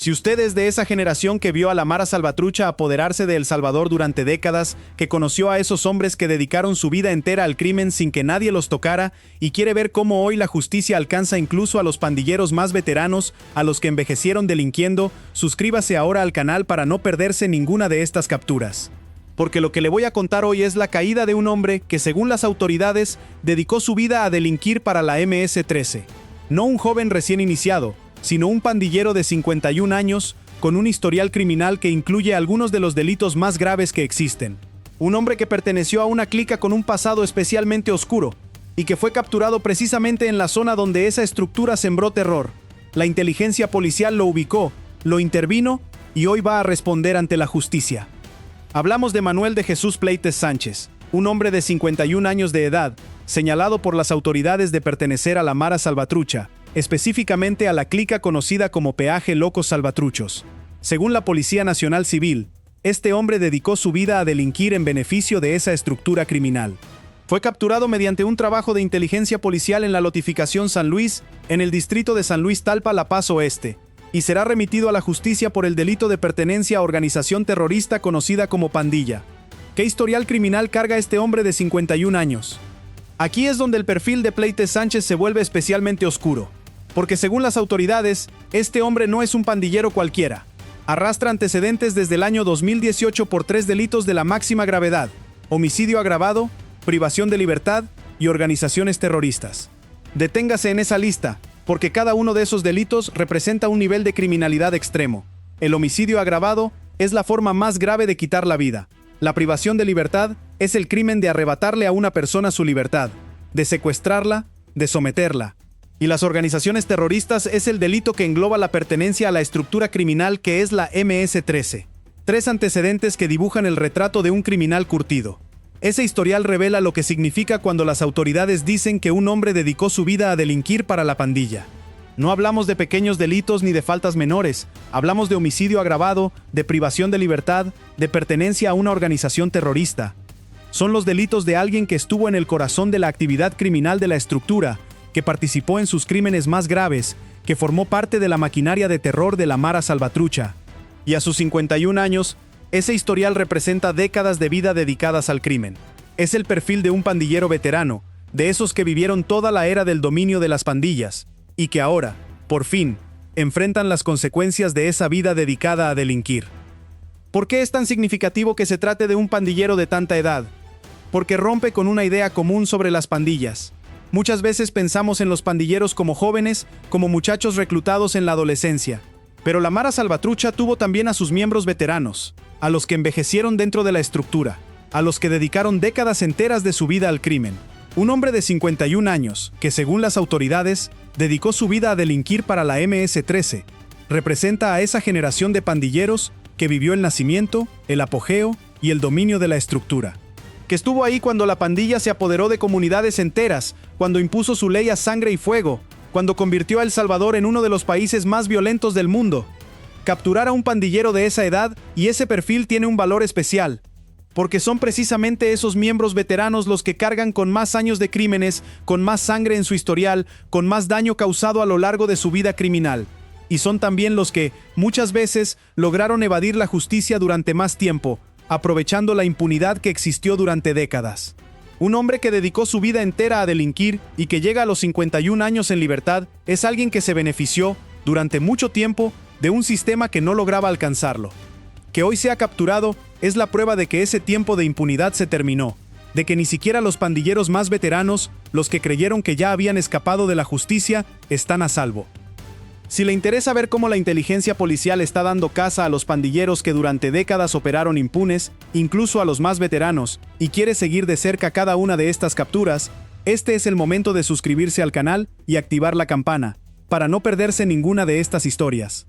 Si usted es de esa generación que vio a la Mara Salvatrucha apoderarse de El Salvador durante décadas, que conoció a esos hombres que dedicaron su vida entera al crimen sin que nadie los tocara, y quiere ver cómo hoy la justicia alcanza incluso a los pandilleros más veteranos, a los que envejecieron delinquiendo, suscríbase ahora al canal para no perderse ninguna de estas capturas. Porque lo que le voy a contar hoy es la caída de un hombre que, según las autoridades, dedicó su vida a delinquir para la MS-13. No un joven recién iniciado, sino un pandillero de 51 años, con un historial criminal que incluye algunos de los delitos más graves que existen. Un hombre que perteneció a una clica con un pasado especialmente oscuro, y que fue capturado precisamente en la zona donde esa estructura sembró terror. La inteligencia policial lo ubicó, lo intervino, y hoy va a responder ante la justicia. Hablamos de Manuel de Jesús Pleites Sánchez, un hombre de 51 años de edad, señalado por las autoridades de pertenecer a la Mara Salvatrucha, específicamente a la clica conocida como Peaje Locos Salvatruchos. Según la Policía Nacional Civil, este hombre dedicó su vida a delinquir en beneficio de esa estructura criminal. Fue capturado mediante un trabajo de inteligencia policial en la lotificación San Luis, en el distrito de San Luis Talpa, La Paz Oeste, y será remitido a la justicia por el delito de pertenencia a organización terrorista conocida como pandilla. ¿Qué historial criminal carga este hombre de 51 años? Aquí es donde el perfil de Pleites Sánchez se vuelve especialmente oscuro. Porque según las autoridades, este hombre no es un pandillero cualquiera. Arrastra antecedentes desde el año 2018 por 3 delitos de la máxima gravedad: homicidio agravado, privación de libertad y organizaciones terroristas. Deténgase en esa lista, porque cada uno de esos delitos representa un nivel de criminalidad extremo. El homicidio agravado es la forma más grave de quitar la vida. La privación de libertad es el crimen de arrebatarle a una persona su libertad, de secuestrarla, de someterla. Y las organizaciones terroristas es el delito que engloba la pertenencia a la estructura criminal que es la MS-13. 3 antecedentes que dibujan el retrato de un criminal curtido. Ese historial revela lo que significa cuando las autoridades dicen que un hombre dedicó su vida a delinquir para la pandilla. No hablamos de pequeños delitos ni de faltas menores, hablamos de homicidio agravado, de privación de libertad, de pertenencia a una organización terrorista. Son los delitos de alguien que estuvo en el corazón de la actividad criminal de la estructura, que participó en sus crímenes más graves, que formó parte de la maquinaria de terror de la Mara Salvatrucha. Y a sus 51 años, ese historial representa décadas de vida dedicadas al crimen. Es el perfil de un pandillero veterano, de esos que vivieron toda la era del dominio de las pandillas, y que ahora, por fin, enfrentan las consecuencias de esa vida dedicada a delinquir. ¿Por qué es tan significativo que se trate de un pandillero de tanta edad? Porque rompe con una idea común sobre las pandillas. Muchas veces pensamos en los pandilleros como jóvenes, como muchachos reclutados en la adolescencia. Pero la Mara Salvatrucha tuvo también a sus miembros veteranos, a los que envejecieron dentro de la estructura, a los que dedicaron décadas enteras de su vida al crimen. Un hombre de 51 años, que según las autoridades, dedicó su vida a delinquir para la MS-13, representa a esa generación de pandilleros que vivió el nacimiento, el apogeo y el dominio de la estructura. Que estuvo ahí cuando la pandilla se apoderó de comunidades enteras, cuando impuso su ley a sangre y fuego, cuando convirtió a El Salvador en uno de los países más violentos del mundo. Capturar a un pandillero de esa edad y ese perfil tiene un valor especial, porque son precisamente esos miembros veteranos los que cargan con más años de crímenes, con más sangre en su historial, con más daño causado a lo largo de su vida criminal. Y son también los que, muchas veces, lograron evadir la justicia durante más tiempo, aprovechando la impunidad que existió durante décadas. Un hombre que dedicó su vida entera a delinquir y que llega a los 51 años en libertad es alguien que se benefició, durante mucho tiempo, de un sistema que no lograba alcanzarlo. Que hoy sea capturado es la prueba de que ese tiempo de impunidad se terminó, de que ni siquiera los pandilleros más veteranos, los que creyeron que ya habían escapado de la justicia, están a salvo. Si le interesa ver cómo la inteligencia policial está dando caza a los pandilleros que durante décadas operaron impunes, incluso a los más veteranos, y quiere seguir de cerca cada una de estas capturas, este es el momento de suscribirse al canal y activar la campana, para no perderse ninguna de estas historias.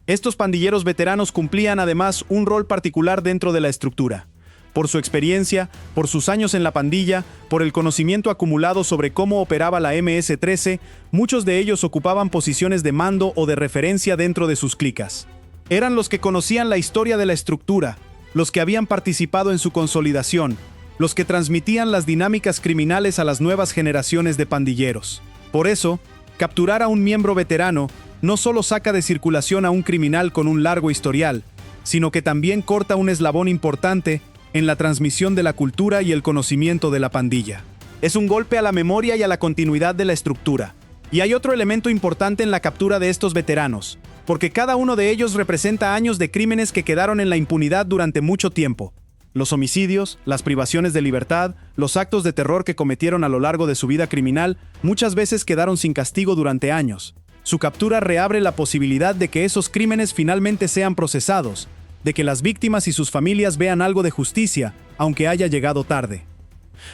Estos pandilleros veteranos cumplían además un rol particular dentro de la estructura. Por su experiencia, por sus años en la pandilla, por el conocimiento acumulado sobre cómo operaba la MS-13, muchos de ellos ocupaban posiciones de mando o de referencia dentro de sus clicas. Eran los que conocían la historia de la estructura, los que habían participado en su consolidación, los que transmitían las dinámicas criminales a las nuevas generaciones de pandilleros. Por eso, capturar a un miembro veterano no solo saca de circulación a un criminal con un largo historial, sino que también corta un eslabón importante en la transmisión de la cultura y el conocimiento de la pandilla. Es un golpe a la memoria y a la continuidad de la estructura. Y hay otro elemento importante en la captura de estos veteranos, porque cada uno de ellos representa años de crímenes que quedaron en la impunidad durante mucho tiempo. Los homicidios, las privaciones de libertad, los actos de terror que cometieron a lo largo de su vida criminal, muchas veces quedaron sin castigo durante años. Su captura reabre la posibilidad de que esos crímenes finalmente sean procesados, de que las víctimas y sus familias vean algo de justicia, aunque haya llegado tarde.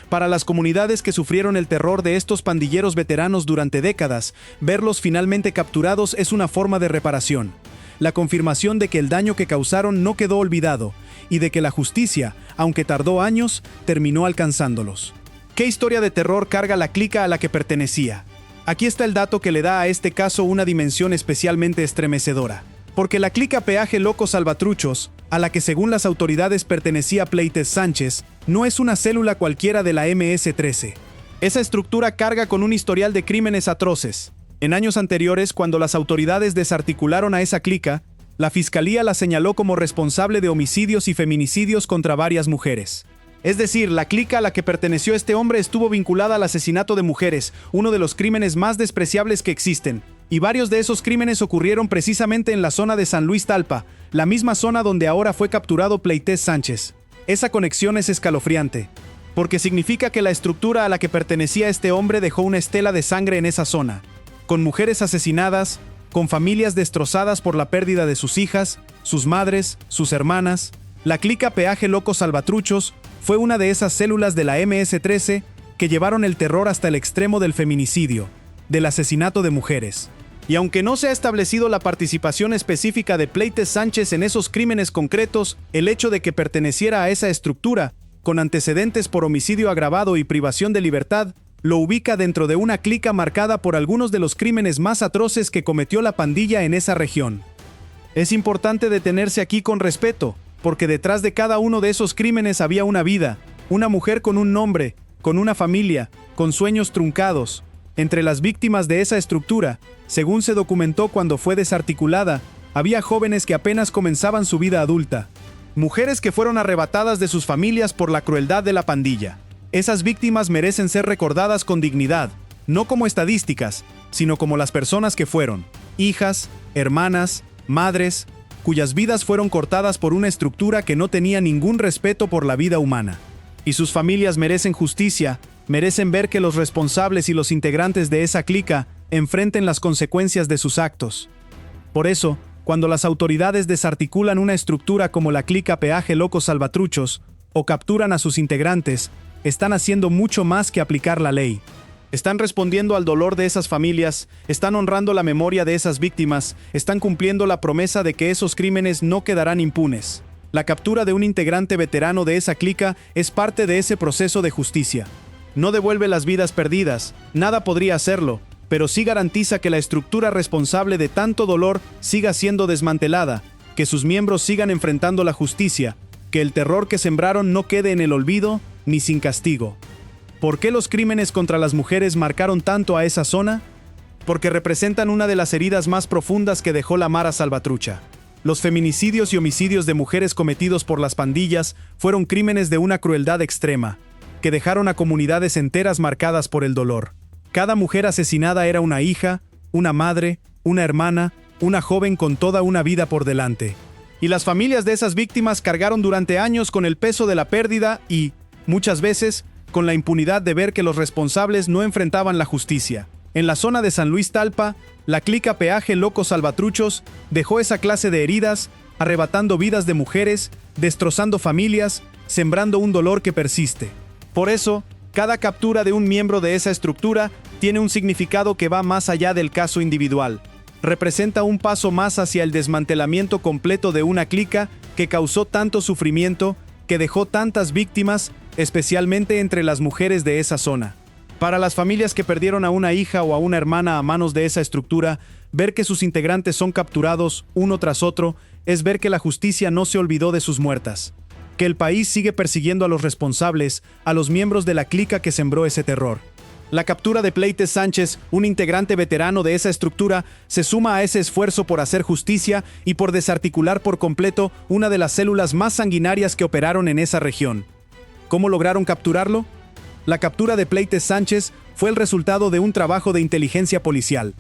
Para las comunidades que sufrieron el terror de estos pandilleros veteranos durante décadas, verlos finalmente capturados es una forma de reparación. La confirmación de que el daño que causaron no quedó olvidado, y de que la justicia, aunque tardó años, terminó alcanzándolos. ¿Qué historia de terror carga la clica a la que pertenecía? Aquí está el dato que le da a este caso una dimensión especialmente estremecedora. Porque la clica Peaje Loco Salvatruchos, a la que según las autoridades pertenecía Pleites Sánchez, no es una célula cualquiera de la MS-13. Esa estructura carga con un historial de crímenes atroces. En años anteriores, cuando las autoridades desarticularon a esa clica, la fiscalía la señaló como responsable de homicidios y feminicidios contra varias mujeres. Es decir, la clica a la que perteneció este hombre estuvo vinculada al asesinato de mujeres, uno de los crímenes más despreciables que existen. Y varios de esos crímenes ocurrieron precisamente en la zona de San Luis Talpa, la misma zona donde ahora fue capturado Pleites Sánchez. Esa conexión es escalofriante, porque significa que la estructura a la que pertenecía este hombre dejó una estela de sangre en esa zona, con mujeres asesinadas, con familias destrozadas por la pérdida de sus hijas, sus madres, sus hermanas. La clica Peaje Loco Salvatruchos fue una de esas células de la MS-13 que llevaron el terror hasta el extremo del feminicidio, del asesinato de mujeres. Y aunque no se ha establecido la participación específica de Pleites Sánchez en esos crímenes concretos, el hecho de que perteneciera a esa estructura, con antecedentes por homicidio agravado y privación de libertad, lo ubica dentro de una clica marcada por algunos de los crímenes más atroces que cometió la pandilla en esa región. Es importante detenerse aquí con respeto, porque detrás de cada uno de esos crímenes había una vida, una mujer con un nombre, con una familia, con sueños truncados. Entre las víctimas de esa estructura, según se documentó cuando fue desarticulada, había jóvenes que apenas comenzaban su vida adulta. Mujeres que fueron arrebatadas de sus familias por la crueldad de la pandilla. Esas víctimas merecen ser recordadas con dignidad, no como estadísticas, sino como las personas que fueron, hijas, hermanas, madres, cuyas vidas fueron cortadas por una estructura que no tenía ningún respeto por la vida humana. Y sus familias merecen justicia, merecen ver que los responsables y los integrantes de esa clica enfrenten las consecuencias de sus actos. Por eso, cuando las autoridades desarticulan una estructura como la clica Peaje Loco Salvatruchos o capturan a sus integrantes, están haciendo mucho más que aplicar la ley. Están respondiendo al dolor de esas familias, están honrando la memoria de esas víctimas, están cumpliendo la promesa de que esos crímenes no quedarán impunes. La captura de un integrante veterano de esa clica es parte de ese proceso de justicia. No devuelve las vidas perdidas, nada podría hacerlo, pero sí garantiza que la estructura responsable de tanto dolor siga siendo desmantelada, que sus miembros sigan enfrentando la justicia, que el terror que sembraron no quede en el olvido ni sin castigo. ¿Por qué los crímenes contra las mujeres marcaron tanto a esa zona? Porque representan una de las heridas más profundas que dejó la Mara Salvatrucha. Los feminicidios y homicidios de mujeres cometidos por las pandillas fueron crímenes de una crueldad extrema, que dejaron a comunidades enteras marcadas por el dolor. Cada mujer asesinada era una hija, una madre, una hermana, una joven con toda una vida por delante. Y las familias de esas víctimas cargaron durante años con el peso de la pérdida y, muchas veces, con la impunidad de ver que los responsables no enfrentaban la justicia. En la zona de San Luis Talpa, la clica Peaje Loco Salvatruchos dejó esa clase de heridas, arrebatando vidas de mujeres, destrozando familias, sembrando un dolor que persiste. Por eso, cada captura de un miembro de esa estructura tiene un significado que va más allá del caso individual. Representa un paso más hacia el desmantelamiento completo de una clica que causó tanto sufrimiento, que dejó tantas víctimas, especialmente entre las mujeres de esa zona. Para las familias que perdieron a una hija o a una hermana a manos de esa estructura, ver que sus integrantes son capturados uno tras otro es ver que la justicia no se olvidó de sus muertas. Que el país sigue persiguiendo a los responsables, a los miembros de la clica que sembró ese terror. La captura de Pleites Sánchez, un integrante veterano de esa estructura, se suma a ese esfuerzo por hacer justicia y por desarticular por completo una de las células más sanguinarias que operaron en esa región. ¿Cómo lograron capturarlo? La captura de Pleites Sánchez fue el resultado de un trabajo de inteligencia policial.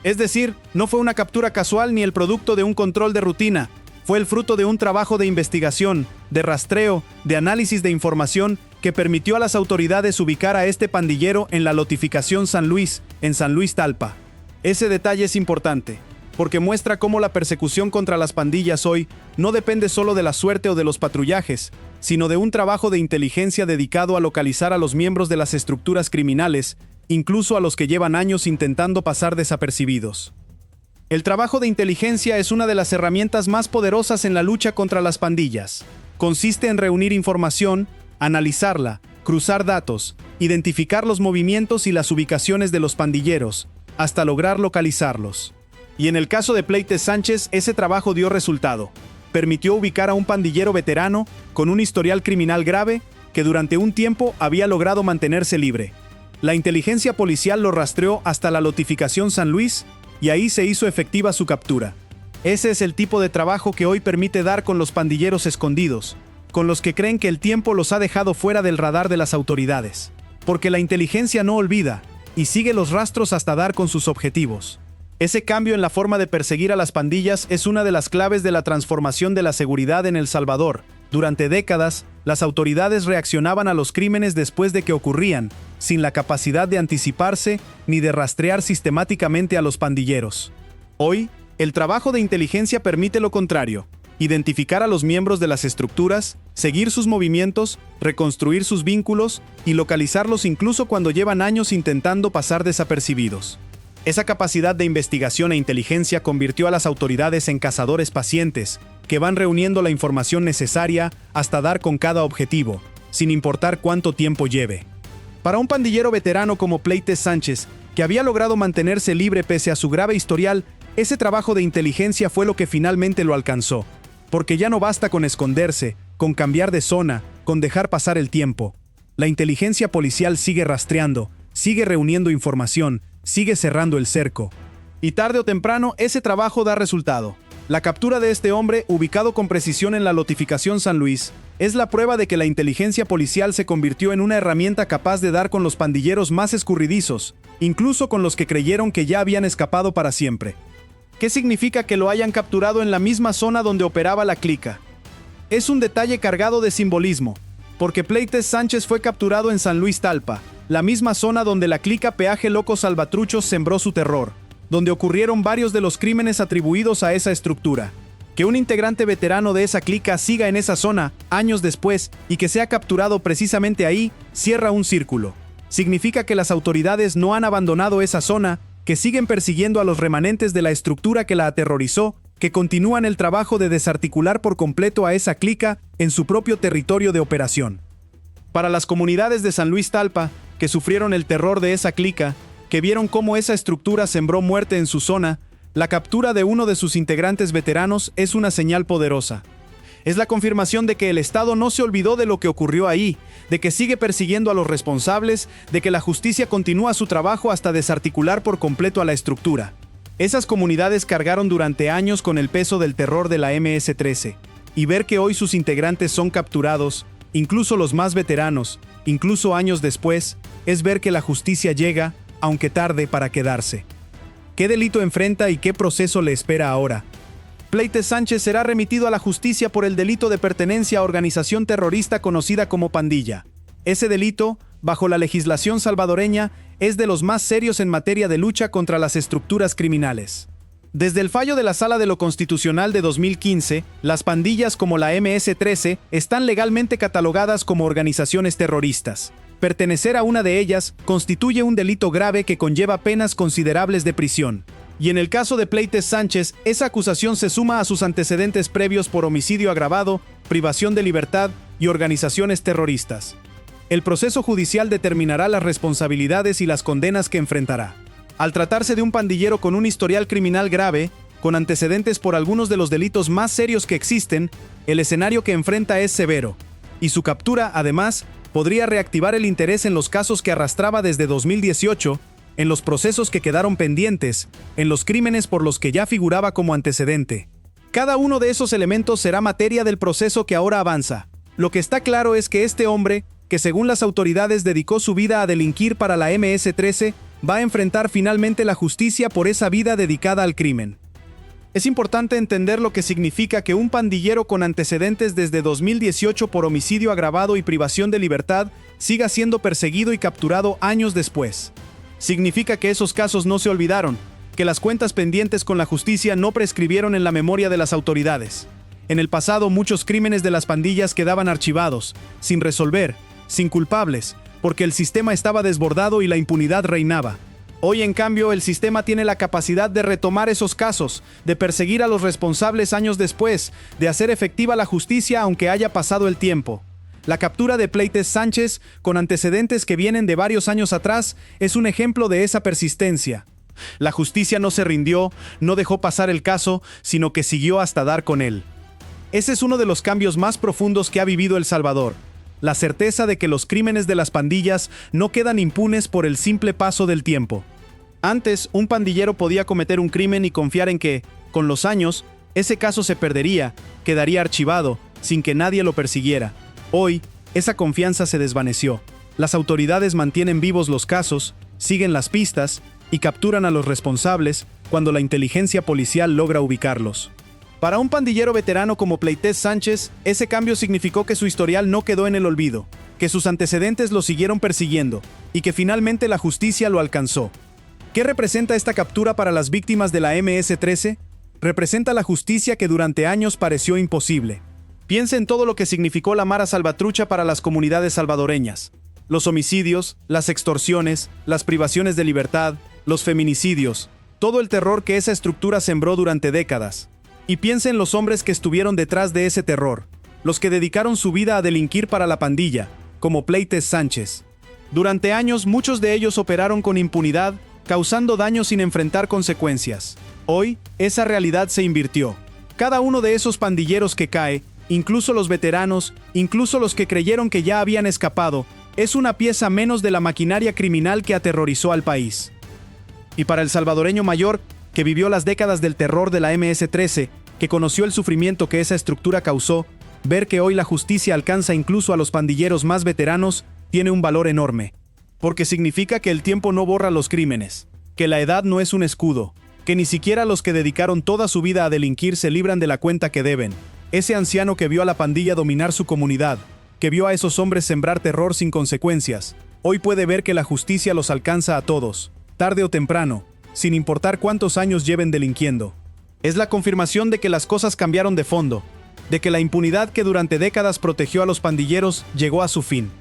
Es decir, no fue una captura casual ni el producto de un control de rutina. Fue el fruto de un trabajo de investigación, de rastreo, de análisis de información que permitió a las autoridades ubicar a este pandillero en la lotificación San Luis, en San Luis Talpa. Ese detalle es importante, porque muestra cómo la persecución contra las pandillas hoy no depende solo de la suerte o de los patrullajes, sino de un trabajo de inteligencia dedicado a localizar a los miembros de las estructuras criminales, incluso a los que llevan años intentando pasar desapercibidos. El trabajo de inteligencia es una de las herramientas más poderosas en la lucha contra las pandillas. Consiste en reunir información, analizarla, cruzar datos, identificar los movimientos y las ubicaciones de los pandilleros, hasta lograr localizarlos. Y en el caso de Pleites Sánchez, ese trabajo dio resultado. Permitió ubicar a un pandillero veterano con un historial criminal grave que durante un tiempo había logrado mantenerse libre. La inteligencia policial lo rastreó hasta la lotificación San Luis y ahí se hizo efectiva su captura. Ese es el tipo de trabajo que hoy permite dar con los pandilleros escondidos, con los que creen que el tiempo los ha dejado fuera del radar de las autoridades. Porque la inteligencia no olvida y sigue los rastros hasta dar con sus objetivos. Ese cambio en la forma de perseguir a las pandillas es una de las claves de la transformación de la seguridad en El Salvador. Durante décadas, las autoridades reaccionaban a los crímenes después de que ocurrían, sin la capacidad de anticiparse ni de rastrear sistemáticamente a los pandilleros. Hoy, el trabajo de inteligencia permite lo contrario: identificar a los miembros de las estructuras, seguir sus movimientos, reconstruir sus vínculos y localizarlos incluso cuando llevan años intentando pasar desapercibidos. Esa capacidad de investigación e inteligencia convirtió a las autoridades en cazadores pacientes, que van reuniendo la información necesaria hasta dar con cada objetivo, sin importar cuánto tiempo lleve. Para un pandillero veterano como Pleites Sánchez, que había logrado mantenerse libre pese a su grave historial, ese trabajo de inteligencia fue lo que finalmente lo alcanzó. Porque ya no basta con esconderse, con cambiar de zona, con dejar pasar el tiempo. La inteligencia policial sigue rastreando, sigue reuniendo información, sigue cerrando el cerco. Y tarde o temprano, ese trabajo da resultado. La captura de este hombre, ubicado con precisión en la lotificación San Luis, es la prueba de que la inteligencia policial se convirtió en una herramienta capaz de dar con los pandilleros más escurridizos, incluso con los que creyeron que ya habían escapado para siempre. ¿Qué significa que lo hayan capturado en la misma zona donde operaba la clica? Es un detalle cargado de simbolismo, porque Pleites Sánchez fue capturado en San Luis Talpa, la misma zona donde la clica Peaje Loco Salvatruchos sembró su terror, donde ocurrieron varios de los crímenes atribuidos a esa estructura. Que un integrante veterano de esa clica siga en esa zona años después y que sea capturado precisamente ahí, cierra un círculo. Significa que las autoridades no han abandonado esa zona, que siguen persiguiendo a los remanentes de la estructura que la aterrorizó, que continúan el trabajo de desarticular por completo a esa clica en su propio territorio de operación. Para las comunidades de San Luis Talpa, que sufrieron el terror de esa clica, que vieron cómo esa estructura sembró muerte en su zona, la captura de uno de sus integrantes veteranos es una señal poderosa. Es la confirmación de que el Estado no se olvidó de lo que ocurrió ahí, de que sigue persiguiendo a los responsables, de que la justicia continúa su trabajo hasta desarticular por completo a la estructura. Esas comunidades cargaron durante años con el peso del terror de la MS-13, y ver que hoy sus integrantes son capturados, incluso los más veteranos, incluso años después, es ver que la justicia llega, aunque tarde, para quedarse. ¿Qué delito enfrenta y qué proceso le espera ahora? Pleites Sánchez será remitido a la justicia por el delito de pertenencia a organización terrorista conocida como pandilla. Ese delito, bajo la legislación salvadoreña, es de los más serios en materia de lucha contra las estructuras criminales. Desde el fallo de la Sala de lo Constitucional de 2015, las pandillas como la MS-13 están legalmente catalogadas como organizaciones terroristas. Pertenecer a una de ellas constituye un delito grave que conlleva penas considerables de prisión. Y en el caso de Pleites Sánchez, esa acusación se suma a sus antecedentes previos por homicidio agravado, privación de libertad y organizaciones terroristas. El proceso judicial determinará las responsabilidades y las condenas que enfrentará. Al tratarse de un pandillero con un historial criminal grave, con antecedentes por algunos de los delitos más serios que existen, el escenario que enfrenta es severo, y su captura, además, podría reactivar el interés en los casos que arrastraba desde 2018, en los procesos que quedaron pendientes, en los crímenes por los que ya figuraba como antecedente. Cada uno de esos elementos será materia del proceso que ahora avanza. Lo que está claro es que este hombre, que según las autoridades dedicó su vida a delinquir para la MS-13, va a enfrentar finalmente la justicia por esa vida dedicada al crimen. Es importante entender lo que significa que un pandillero con antecedentes desde 2018 por homicidio agravado y privación de libertad siga siendo perseguido y capturado años después. Significa que esos casos no se olvidaron, que las cuentas pendientes con la justicia no prescribieron en la memoria de las autoridades. En el pasado, muchos crímenes de las pandillas quedaban archivados, sin resolver, sin culpables, porque el sistema estaba desbordado y la impunidad reinaba. Hoy, en cambio, el sistema tiene la capacidad de retomar esos casos, de perseguir a los responsables años después, de hacer efectiva la justicia aunque haya pasado el tiempo. La captura de Pleites Sánchez, con antecedentes que vienen de varios años atrás, es un ejemplo de esa persistencia. La justicia no se rindió, no dejó pasar el caso, sino que siguió hasta dar con él. Ese es uno de los cambios más profundos que ha vivido El Salvador. La certeza de que los crímenes de las pandillas no quedan impunes por el simple paso del tiempo. Antes, un pandillero podía cometer un crimen y confiar en que, con los años, ese caso se perdería, quedaría archivado, sin que nadie lo persiguiera. Hoy, esa confianza se desvaneció. Las autoridades mantienen vivos los casos, siguen las pistas y capturan a los responsables cuando la inteligencia policial logra ubicarlos. Para un pandillero veterano como Pleites Sánchez, ese cambio significó que su historial no quedó en el olvido, que sus antecedentes lo siguieron persiguiendo y que finalmente la justicia lo alcanzó. ¿Qué representa esta captura para las víctimas de la MS-13? Representa la justicia que durante años pareció imposible. Piensa en todo lo que significó la Mara Salvatrucha para las comunidades salvadoreñas. Los homicidios, las extorsiones, las privaciones de libertad, los feminicidios, todo el terror que esa estructura sembró durante décadas. Y piensa en los hombres que estuvieron detrás de ese terror, los que dedicaron su vida a delinquir para la pandilla, como Pleites Sánchez. Durante años muchos de ellos operaron con impunidad, causando daño sin enfrentar consecuencias. Hoy, esa realidad se invirtió. Cada uno de esos pandilleros que cae, incluso los veteranos, incluso los que creyeron que ya habían escapado, es una pieza menos de la maquinaria criminal que aterrorizó al país. Y para el salvadoreño mayor, que vivió las décadas del terror de la MS-13, que conoció el sufrimiento que esa estructura causó, ver que hoy la justicia alcanza incluso a los pandilleros más veteranos, tiene un valor enorme. Porque significa que el tiempo no borra los crímenes, que la edad no es un escudo, que ni siquiera los que dedicaron toda su vida a delinquir se libran de la cuenta que deben. Ese anciano que vio a la pandilla dominar su comunidad, que vio a esos hombres sembrar terror sin consecuencias, hoy puede ver que la justicia los alcanza a todos, tarde o temprano, sin importar cuántos años lleven delinquiendo. Es la confirmación de que las cosas cambiaron de fondo, de que la impunidad que durante décadas protegió a los pandilleros llegó a su fin.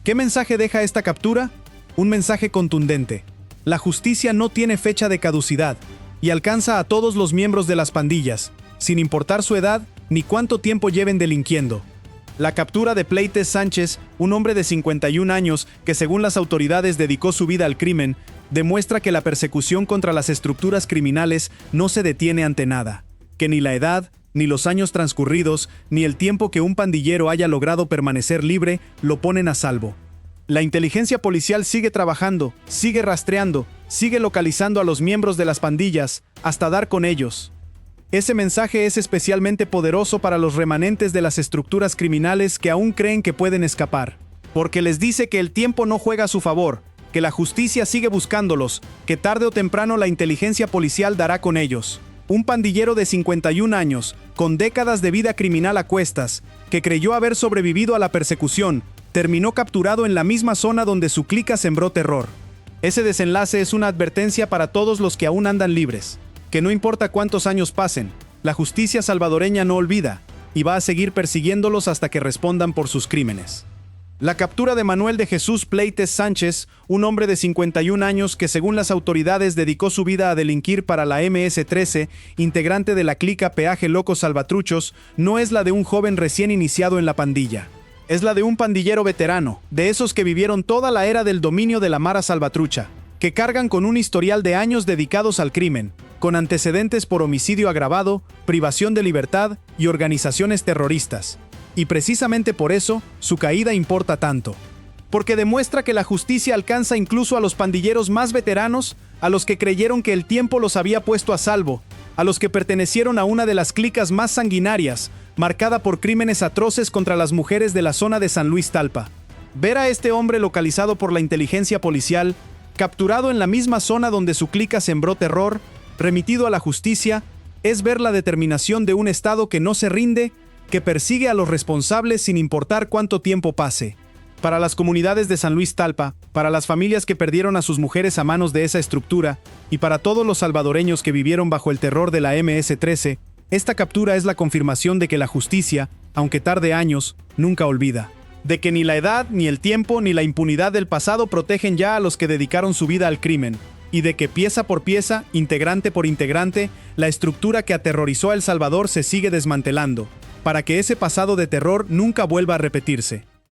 ¿Qué mensaje deja esta captura? Un mensaje contundente. La justicia no tiene fecha de caducidad y alcanza a todos los miembros de las pandillas, sin importar su edad ni cuánto tiempo lleven delinquiendo. La captura de Pleites Sánchez, un hombre de 51 años que según las autoridades dedicó su vida al crimen, demuestra que la persecución contra las estructuras criminales no se detiene ante nada, que ni la edad, ni los años transcurridos, ni el tiempo que un pandillero haya logrado permanecer libre lo ponen a salvo. La inteligencia policial sigue trabajando, sigue rastreando, sigue localizando a los miembros de las pandillas, hasta dar con ellos. Ese mensaje es especialmente poderoso para los remanentes de las estructuras criminales que aún creen que pueden escapar, porque les dice que el tiempo no juega a su favor, que la justicia sigue buscándolos, que tarde o temprano la inteligencia policial dará con ellos. Un pandillero de 51 años, con décadas de vida criminal a cuestas, que creyó haber sobrevivido a la persecución, terminó capturado en la misma zona donde su clica sembró terror. Ese desenlace es una advertencia para todos los que aún andan libres, que no importa cuántos años pasen, la justicia salvadoreña no olvida, y va a seguir persiguiéndolos hasta que respondan por sus crímenes. La captura de Manuel de Jesús Pleites Sánchez, un hombre de 51 años que según las autoridades dedicó su vida a delinquir para la MS-13, integrante de la clica Peaje Loco Salvatruchos, no es la de un joven recién iniciado en la pandilla. Es la de un pandillero veterano, de esos que vivieron toda la era del dominio de la Mara Salvatrucha, que cargan con un historial de años dedicados al crimen, con antecedentes por homicidio agravado, privación de libertad y organizaciones terroristas. Y precisamente por eso, su caída importa tanto. porque demuestra que la justicia alcanza incluso a los pandilleros más veteranos, a los que creyeron que el tiempo los había puesto a salvo, a los que pertenecieron a una de las clicas más sanguinarias, marcada por crímenes atroces contra las mujeres de la zona de San Luis Talpa. Ver a este hombre localizado por la inteligencia policial, capturado en la misma zona donde su clica sembró terror, remitido a la justicia, es ver la determinación de un Estado que no se rinde, que persigue a los responsables sin importar cuánto tiempo pase. Para las comunidades de San Luis Talpa, para las familias que perdieron a sus mujeres a manos de esa estructura, y para todos los salvadoreños que vivieron bajo el terror de la MS-13, esta captura es la confirmación de que la justicia, aunque tarde años, nunca olvida. De que ni la edad, ni el tiempo, ni la impunidad del pasado protegen ya a los que dedicaron su vida al crimen, y de que pieza por pieza, integrante por integrante, la estructura que aterrorizó a El Salvador se sigue desmantelando, para que ese pasado de terror nunca vuelva a repetirse.